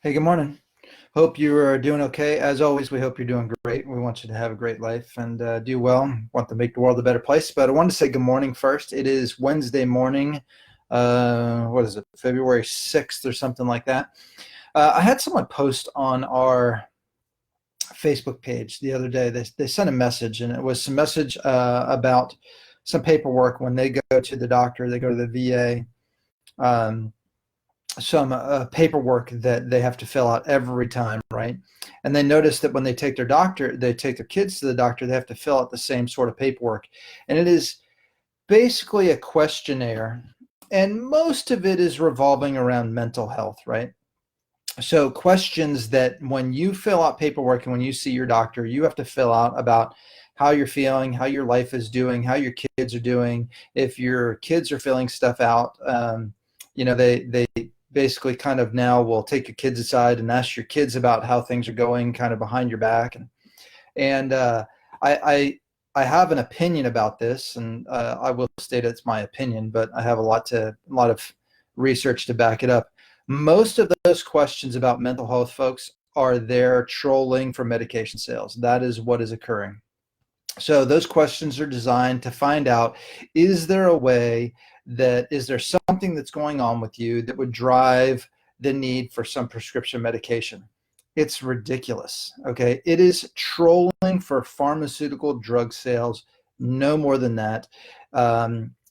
Hey, good morning. Hope you are doing okay. As always, we hope you're doing great. We want you to have a great life and do well. Want to make the world a better place. But I wanted to say good morning first. It is Wednesday morning. What is it? February 6th or something like that. I had someone post on our Facebook page the other day. They sent a message, and it was some message about some paperwork when they go to the doctor, they go to the VA. Um, some paperwork that they have to fill out every time, right? And they notice that when they take their kids to the doctor, they have to fill out the same sort of paperwork. And it is basically a questionnaire. And most of it is revolving around mental health, right? So questions that when you fill out paperwork and when you see your doctor, you have to fill out about how you're feeling, how your life is doing, how your kids are doing. If your kids are filling stuff out, they basically kind of now will take your kids aside and ask your kids about how things are going, kind of behind your back. And I I have an opinion about this, and I will state it's my opinion, but I have a lot of research to back it up. Most of those questions about mental health, folks, are there trolling for medication sales. That is what is occurring. So those questions are designed to find out, is there something that's going on with you that would drive the need for some prescription medication? It's ridiculous. Okay. It is trolling for pharmaceutical drug sales, no more than that.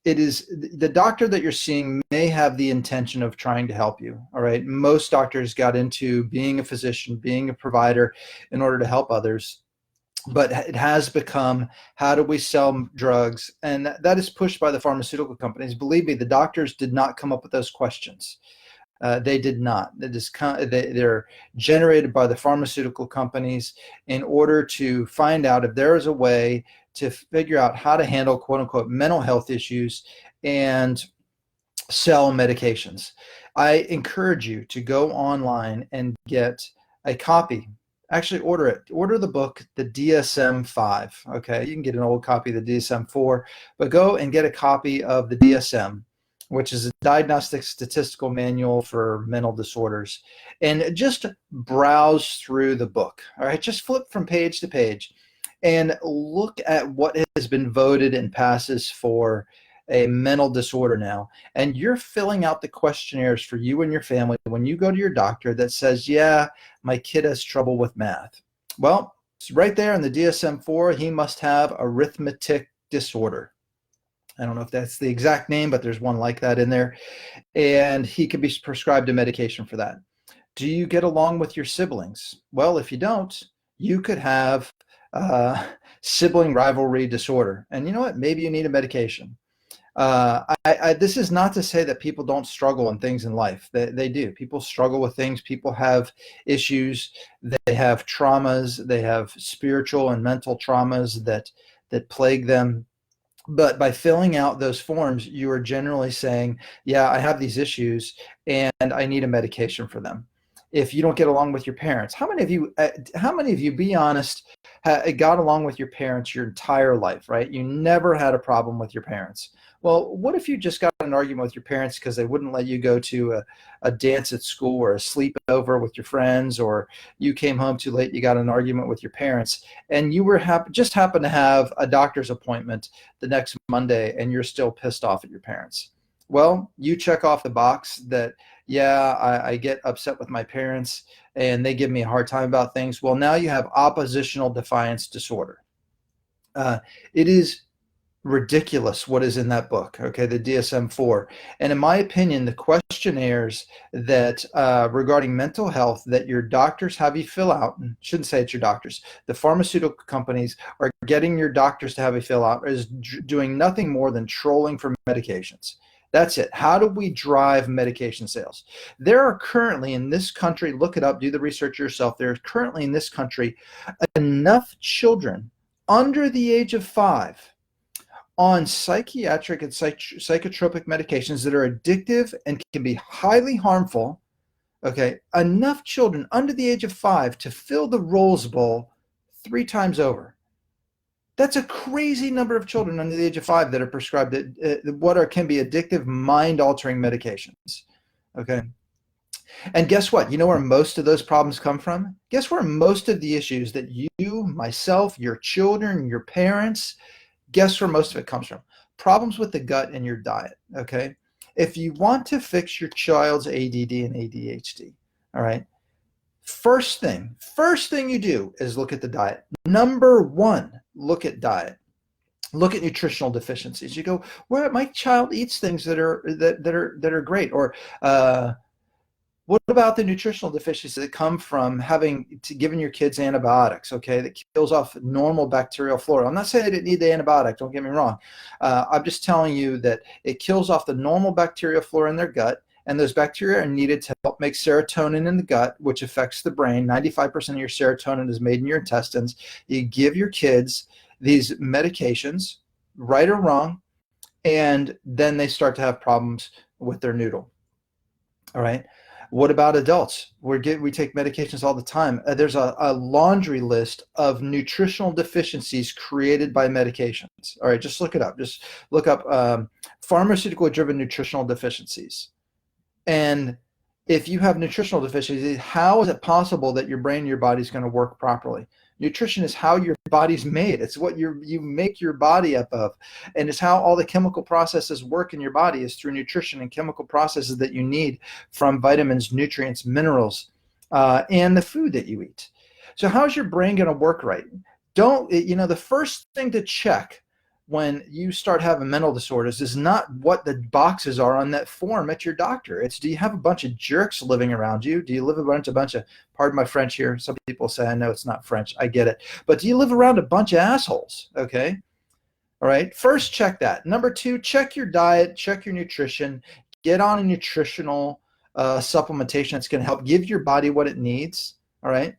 It is the doctor that you're seeing may have the intention of trying to help you. All right. Most doctors got into being a physician, being a provider in order to help others, but it has become, how do we sell drugs? And that is pushed by the pharmaceutical companies. Believe me, the doctors did not come up with those questions. They did not. They're generated by the pharmaceutical companies in order to find out if there is a way to figure out how to handle quote unquote mental health issues and sell medications. I encourage you to go online and get a copy. Actually, order it. Order the book, the DSM-5. Okay, you can get an old copy of the DSM-4, but go and get a copy of the DSM, which is a diagnostic statistical manual for mental disorders, and just browse through the book. All right, just flip from page to page and look at what has been voted and passes for a mental disorder now. And you're filling out the questionnaires for you and your family when you go to your doctor that says, yeah, my kid has trouble with math. Well, it's right there in the DSM-4, he must have arithmetic disorder. I don't know if that's the exact name, but there's one like that in there. And he could be prescribed a medication for that. Do you get along with your siblings? Well, if you don't, you could have uh, sibling rivalry disorder. And you know what? Maybe you need a medication. This is not to say that people don't struggle in things in life. They do. People struggle with things. People have issues. They have traumas. They have spiritual and mental traumas that plague them. But by filling out those forms, you are generally saying, yeah, I have these issues and I need a medication for them. If you don't get along with your parents, how many of you, be honest, got along with your parents your entire life, right? You never had a problem with your parents. Well, what if you just got an argument with your parents because they wouldn't let you go to a dance at school or a sleepover with your friends, or you came home too late, you got an argument with your parents, and you were just happened to have a doctor's appointment the next Monday and you're still pissed off at your parents? Well, you check off the box that, yeah, I get upset with my parents and they give me a hard time about things. Well, now you have oppositional defiance disorder. It is ridiculous what is in that book, okay, the DSM-4. And in my opinion, the questionnaires that regarding mental health that your doctors have you fill out, and shouldn't say it's your doctors, the pharmaceutical companies are getting your doctors to have you fill out, is doing nothing more than trolling for medications. That's it. How do we drive medication sales? There are currently in this country, look it up, do the research yourself, there are currently in this country enough children under the age of 5 on psychiatric and psychotropic medications that are addictive and can be highly harmful. Okay, enough children under the age of 5 to fill the Rose Bowl 3 times over. That's a crazy number of children under the age of 5 that are prescribed can be addictive, mind-altering medications. Okay, And guess what? You know where most of those problems come from? Guess where most of the issues that you, myself, your children, your parents, guess where most of it comes from? Problems with the gut and your diet, okay? If you want to fix your child's ADD and ADHD, all right, first thing you do is look at the diet. Number one, look at diet. Look at nutritional deficiencies. You go, well, my child eats things that are great, or what about the nutritional deficiencies that come from giving your kids antibiotics, okay, that kills off normal bacterial flora? I'm not saying they didn't need the antibiotic, don't get me wrong. I'm just telling you that it kills off the normal bacterial flora in their gut, and those bacteria are needed to help make serotonin in the gut, which affects the brain. 95% of your serotonin is made in your intestines. You give your kids these medications, right or wrong, and then they start to have problems with their noodle. All right. What about adults? We take medications all the time. There's a laundry list of nutritional deficiencies created by medications. All right, just look it up. Just look up pharmaceutical-driven nutritional deficiencies. And if you have nutritional deficiencies, how is it possible that your brain and your body is going to work properly? Nutrition is how your body's made. It's what you make your body up of. And it's how all the chemical processes work in your body is through nutrition and chemical processes that you need from vitamins, nutrients, minerals, and the food that you eat. So how's your brain going to work right? The first thing to check when you start having mental disorders is not what the boxes are on that form at your doctor. It's, do you have a bunch of jerks living around you? Do you live a bunch of, pardon my French here, some people say, I know it's not French, I get it. But do you live around a bunch of assholes, okay? All right, first check that. Number two, check your diet, check your nutrition, get on a nutritional supplementation that's gonna help give your body what it needs, all right?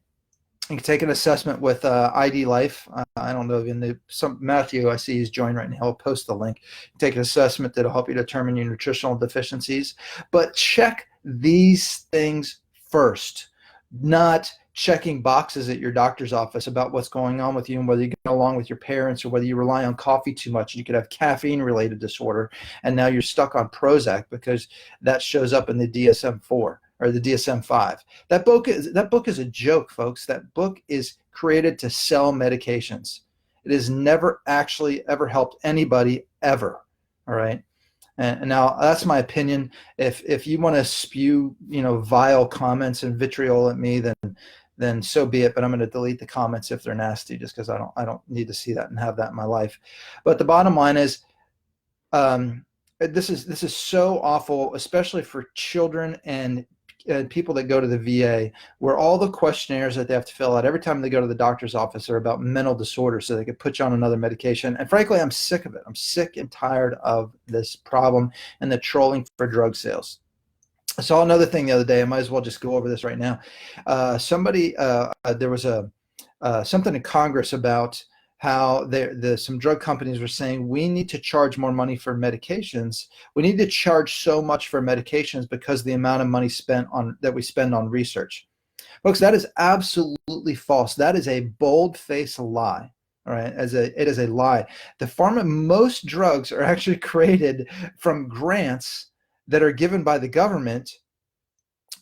You can take an assessment with ID Life. I don't know, Matthew, I see he's joined right now. I'll post the link. Take an assessment that'll help you determine your nutritional deficiencies. But check these things first, not checking boxes at your doctor's office about what's going on with you and whether you get along with your parents or whether you rely on coffee too much. You could have caffeine-related disorder, and now you're stuck on Prozac because that shows up in the DSM-4. Or the DSM-5. That book is a joke, folks. That book is created to sell medications. It has never actually ever helped anybody ever. All right. And now that's my opinion. If you want to spew, vile comments and vitriol at me, then so be it. But I'm going to delete the comments if they're nasty, just because I don't need to see that and have that in my life. But the bottom line is, this is so awful, especially for children and people that go to the VA, where all the questionnaires that they have to fill out every time they go to the doctor's office are about mental disorders so they could put you on another medication. And frankly, I'm sick of it. I'm sick and tired of this problem and the trolling for drug sales. I saw another thing the other day. I might as well just go over this right now. There was something in Congress about how some drug companies were saying we need to charge more money for medications. We need to charge so much for medications because of the amount of money that we spend on research. Folks, that is absolutely false. That is a bold-faced lie. All right, it is a lie. Most drugs are actually created from grants that are given by the government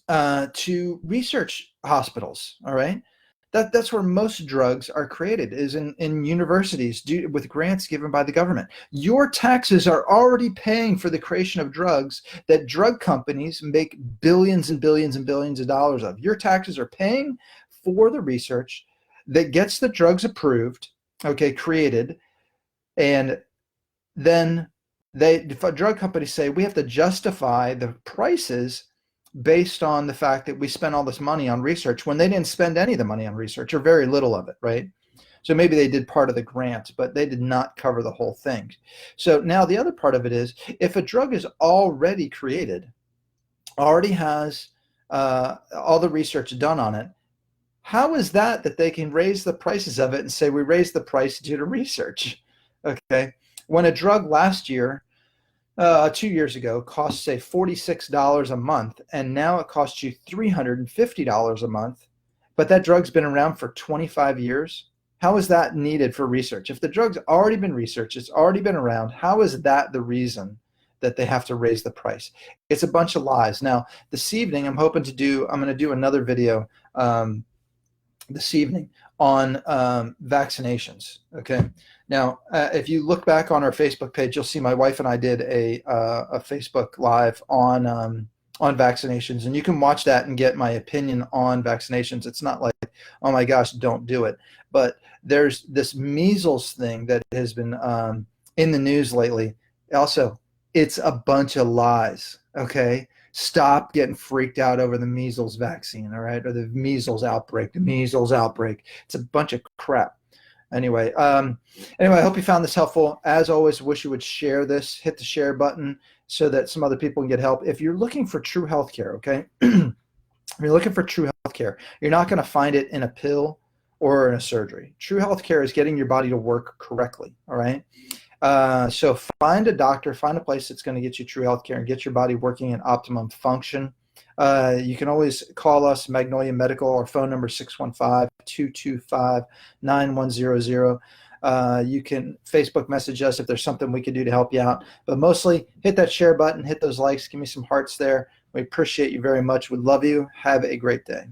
to research hospitals. All right. That's where most drugs are created, is in universities with grants given by the government. Your taxes are already paying for the creation of drugs that drug companies make billions and billions and billions of dollars of. Your taxes are paying for the research that gets the drugs approved, okay, created, and then drug companies say we have to justify the prices based on the fact that we spent all this money on research when they didn't spend any of the money on research, or very little of it, right? So maybe they did part of the grant, but they did not cover the whole thing. So now the other part of it is, if a drug is already created, already has all the research done on it, how is that they can raise the prices of it and say we raised the price due to research? Okay, when a drug last year, 2 years ago, cost, say, $46 a month, and now it costs you $350 a month, but that drug's been around for 25 years, how is that needed for research? If the drug's already been researched, it's already been around, how is that the reason that they have to raise the price. It's a bunch of lies. Now, this evening, I'm going to do another video this evening on vaccinations. Okay. Now, if you look back on our Facebook page, you'll see my wife and I did a Facebook Live on vaccinations, and you can watch that and get my opinion on vaccinations. It's not like, oh my gosh, don't do it. But there's this measles thing that has been in the news lately. Also, it's a bunch of lies. Okay. Stop getting freaked out over the measles vaccine, all right, or the measles outbreak. It's a bunch of crap. Anyway, I hope you found this helpful. As always, wish you would share this. Hit the share button so that some other people can get help. If you're looking for true healthcare, okay, if you're looking for true healthcare, you're not going to find it in a pill or in a surgery. True healthcare is getting your body to work correctly, all right? So find a doctor, find a place that's going to get you true healthcare and get your body working in optimum function. You can always call us, Magnolia Medical. Our phone number is 615-225-9100. You can Facebook message us if there's something we could do to help you out. But mostly, hit that share button, hit those likes, give me some hearts there. We appreciate you very much. We love you. Have a great day.